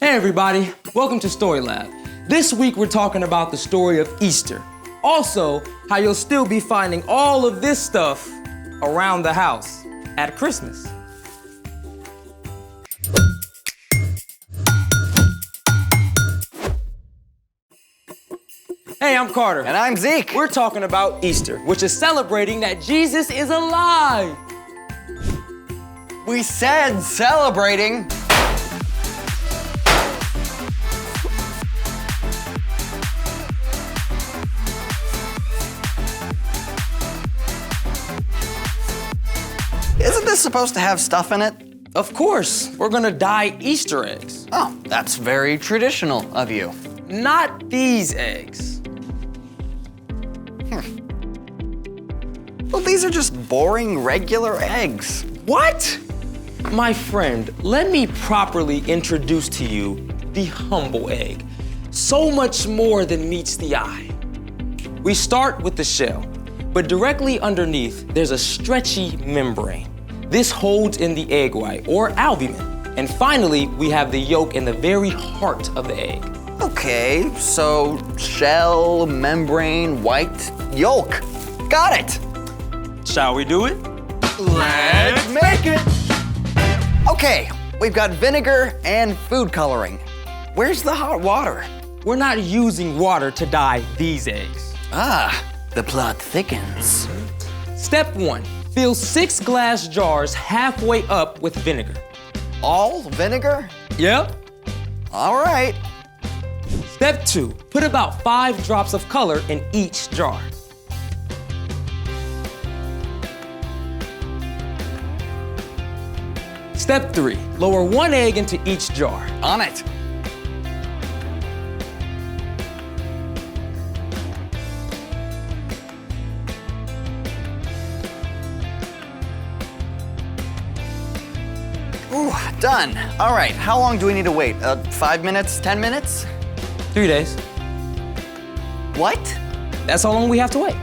Hey everybody, welcome to Story Lab. This week we're talking about the story of Easter. Also, how you'll still be finding all of this stuff around the house at Christmas. Hey, I'm Carter. And I'm Zeke. We're talking about Easter, which is celebrating that Jesus is alive. We said celebrating. Isn't this supposed to have stuff in it? Of course, we're gonna dye Easter eggs. Oh, that's very traditional of you. Not these eggs. Well, these are just boring, regular eggs. What? My friend, let me properly introduce to you the humble egg. So much more than meets the eye. We start with the shell, but directly underneath, there's a stretchy membrane. This holds in the egg white, or albumin. And finally, we have the yolk in the very heart of the egg. Okay, so shell, membrane, white, yolk. Got it. Shall we do it? Let's make it. Okay, we've got vinegar and food coloring. Where's the hot water? We're not using water to dye these eggs. Ah, the plot thickens. Step 1, fill 6 glass jars halfway up with vinegar. All vinegar? Yep. All right. Step 2, put about 5 drops of color in each jar. Step 3, lower 1 egg into each jar. On it. Ooh, done. All right, how long do we need to wait? 5 minutes, 10 minutes? 3 days. What? That's how long we have to wait.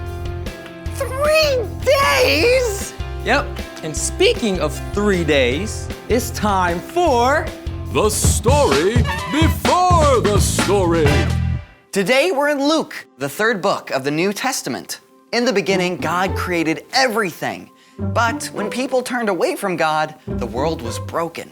3 days? Yep. And speaking of 3 days, it's time for The story before the story. Today we're in Luke, the 3rd book of the New Testament. In the beginning, God created everything. But when people turned away from God, the world was broken.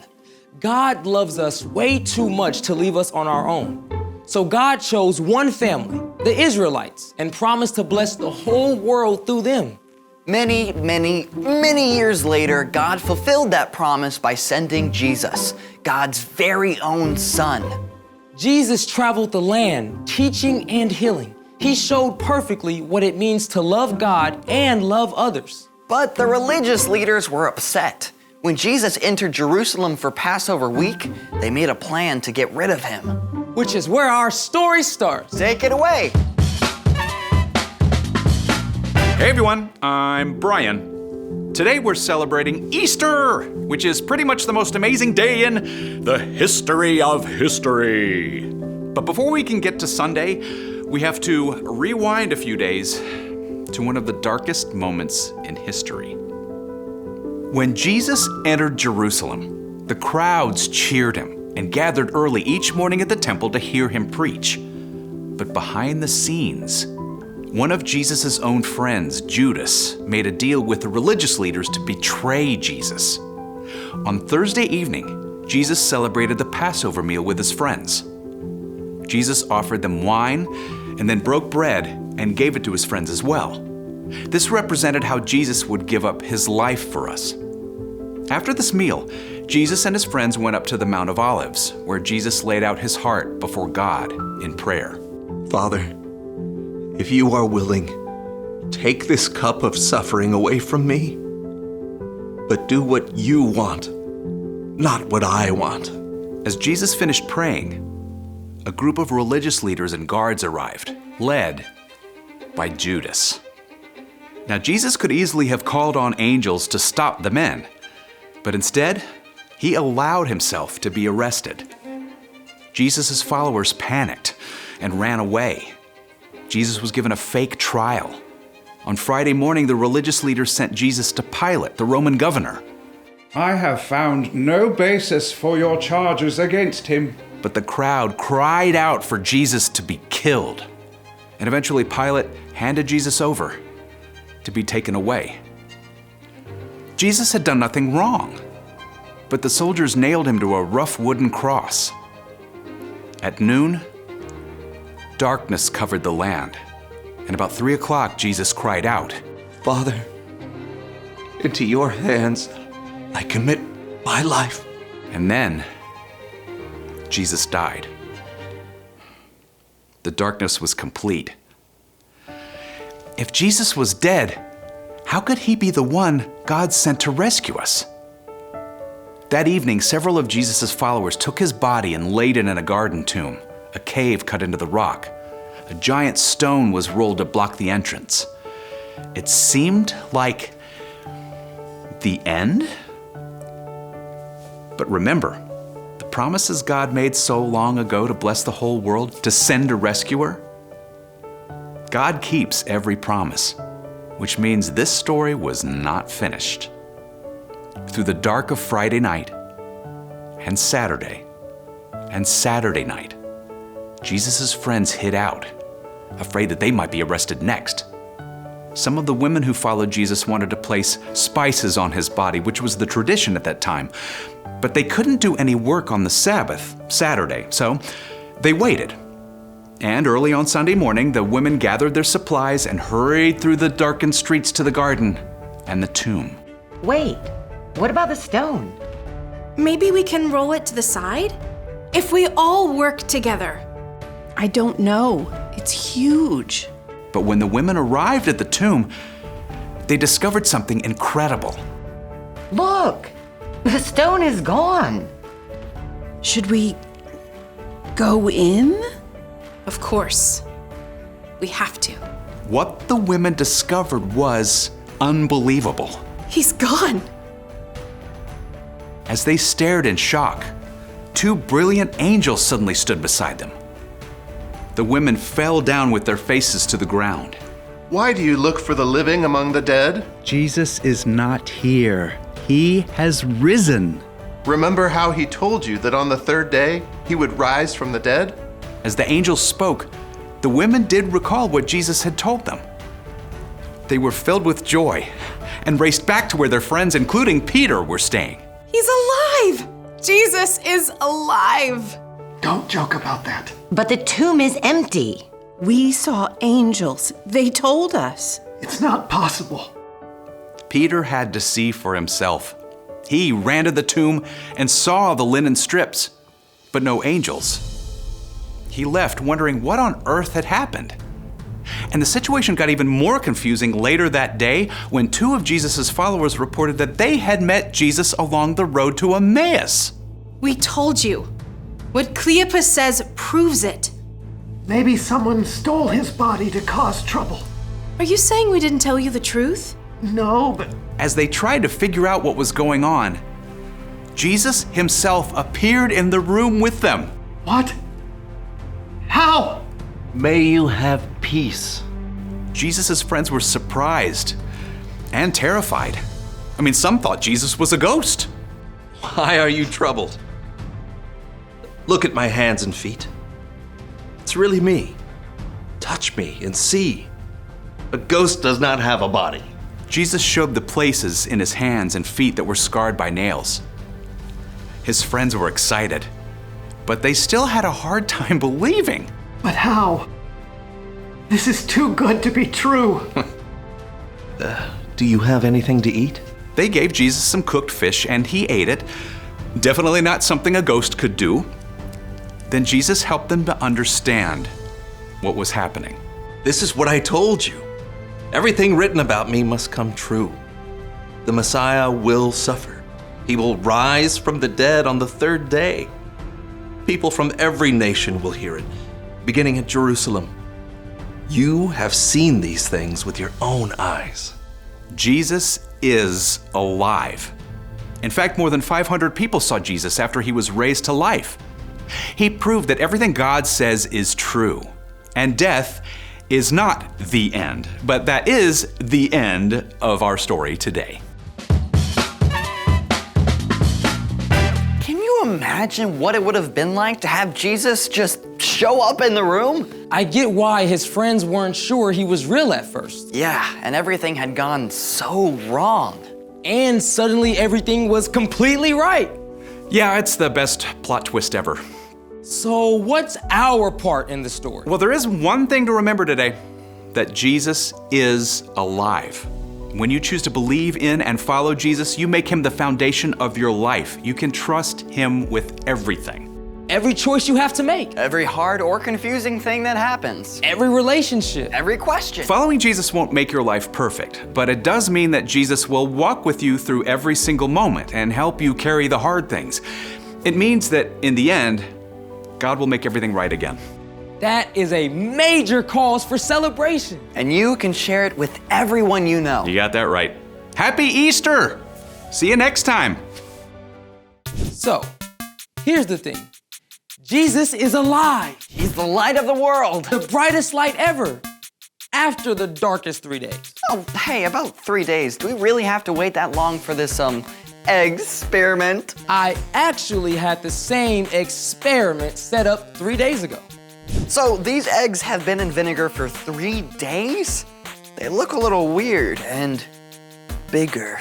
God loves us way too much to leave us on our own. So God chose one family, the Israelites, and promised to bless the whole world through them. Many, many, many years later, God fulfilled that promise by sending Jesus, God's very own son. Jesus traveled the land, teaching and healing. He showed perfectly what it means to love God and love others. But the religious leaders were upset. When Jesus entered Jerusalem for Passover week, they made a plan to get rid of him. Which is where our story starts. Take it away. Hey everyone, I'm Brian. Today we're celebrating Easter, which is pretty much the most amazing day in the history of history. But before we can get to Sunday, we have to rewind a few days to one of the darkest moments in history. When Jesus entered Jerusalem, the crowds cheered him and gathered early each morning at the temple to hear him preach. But behind the scenes, one of Jesus' own friends, Judas, made a deal with the religious leaders to betray Jesus. On Thursday evening, Jesus celebrated the Passover meal with his friends. Jesus offered them wine and then broke bread and gave it to his friends as well. This represented how Jesus would give up his life for us. After this meal, Jesus and his friends went up to the Mount of Olives, where Jesus laid out his heart before God in prayer. Father, if you are willing, take this cup of suffering away from me, but do what you want, not what I want. As Jesus finished praying, a group of religious leaders and guards arrived, led by Judas. Now, Jesus could easily have called on angels to stop the men, but instead, he allowed himself to be arrested. Jesus' followers panicked and ran away. Jesus was given a fake trial. On Friday morning, the religious leaders sent Jesus to Pilate, the Roman governor. I have found no basis for your charges against him. But the crowd cried out for Jesus to be killed. And eventually Pilate handed Jesus over to be taken away. Jesus had done nothing wrong, but the soldiers nailed him to a rough wooden cross. At noon, darkness covered the land, and about 3 o'clock, Jesus cried out, Father, into your hands I commit my life. And then Jesus died. The darkness was complete. If Jesus was dead, how could he be the one God sent to rescue us? That evening, several of Jesus' followers took his body and laid it in a garden tomb, a cave cut into the rock. A giant stone was rolled to block the entrance. It seemed like the end? But remember, the promises God made so long ago to bless the whole world, to send a rescuer? God keeps every promise, which means this story was not finished. Through the dark of Friday night and Saturday night, Jesus' friends hid out, afraid that they might be arrested next. Some of the women who followed Jesus wanted to place spices on his body, which was the tradition at that time. But they couldn't do any work on the Sabbath, Saturday, so they waited. And early on Sunday morning, the women gathered their supplies and hurried through the darkened streets to the garden and the tomb. Wait, what about the stone? Maybe we can roll it to the side? If we all work together. I don't know. It's huge. But when the women arrived at the tomb, they discovered something incredible. Look, the stone is gone. Should we go in? Of course. We have to. What the women discovered was unbelievable. He's gone. As they stared in shock, 2 brilliant angels suddenly stood beside them. The women fell down with their faces to the ground. Why do you look for the living among the dead? Jesus is not here. He has risen. Remember how he told you that on the 3rd day he would rise from the dead? As the angels spoke, the women did recall what Jesus had told them. They were filled with joy and raced back to where their friends, including Peter, were staying. He's alive! Jesus is alive! Don't joke about that. But the tomb is empty. We saw angels. They told us. It's not possible. Peter had to see for himself. He ran to the tomb and saw the linen strips, but no angels. He left wondering what on earth had happened. And the situation got even more confusing later that day when 2 of Jesus' followers reported that they had met Jesus along the road to Emmaus. We told you. What Cleopas says proves it. Maybe someone stole his body to cause trouble. Are you saying we didn't tell you the truth? No, but... As they tried to figure out what was going on, Jesus himself appeared in the room with them. What? How? May you have peace. Jesus' friends were surprised and terrified. I mean, some thought Jesus was a ghost. Why are you troubled? Look at my hands and feet. It's really me. Touch me and see. A ghost does not have a body. Jesus showed the places in his hands and feet that were scarred by nails. His friends were excited, but they still had a hard time believing. But how? This is too good to be true. Do you have anything to eat? They gave Jesus some cooked fish and he ate it. Definitely not something a ghost could do. Then Jesus helped them to understand what was happening. This is what I told you. Everything written about me must come true. The Messiah will suffer. He will rise from the dead on the 3rd day. People from every nation will hear it, beginning at Jerusalem. You have seen these things with your own eyes. Jesus is alive. In fact, more than 500 people saw Jesus after he was raised to life. He proved that everything God says is true, and death is not the end, but that is the end of our story today. Can you imagine what it would have been like to have Jesus just show up in the room? I get why his friends weren't sure he was real at first. Yeah, and everything had gone so wrong. And suddenly everything was completely right. Yeah, it's the best plot twist ever. So what's our part in the story? Well, there is one thing to remember today, that Jesus is alive. When you choose to believe in and follow Jesus, you make him the foundation of your life. You can trust him with everything. Every choice you have to make. Every hard or confusing thing that happens. Every relationship. Every question. Following Jesus won't make your life perfect, but it does mean that Jesus will walk with you through every single moment and help you carry the hard things. It means that in the end, God will make everything right again. That is a major cause for celebration. And you can share it with everyone you know. You got that right. Happy Easter! See you next time. So, here's the thing. Jesus is alive. He's the light of the world. The brightest light ever. After the darkest 3 days. Oh, hey, about 3 days. Do we really have to wait that long for this, experiment? I actually had the same experiment set up 3 days ago. So these eggs have been in vinegar for 3 days? They look a little weird and bigger.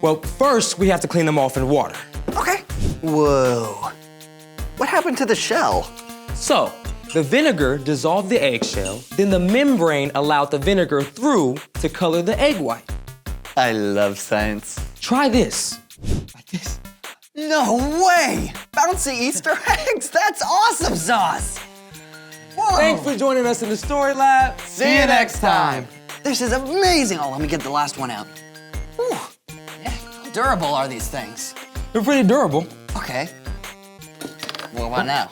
Well, first we have to clean them off in water. Okay. Whoa. What happened to the shell? So, the vinegar dissolved the eggshell, then the membrane allowed the vinegar through to color the egg white. I love science. Try this. Like this. No way! Bouncy Easter eggs! That's awesome sauce! Whoa. Thanks for joining us in the Story Lab. See you next time. This is amazing. Oh, let me get the last one out. Whew. Yeah, how durable are these things? They're pretty durable. Okay. What about now?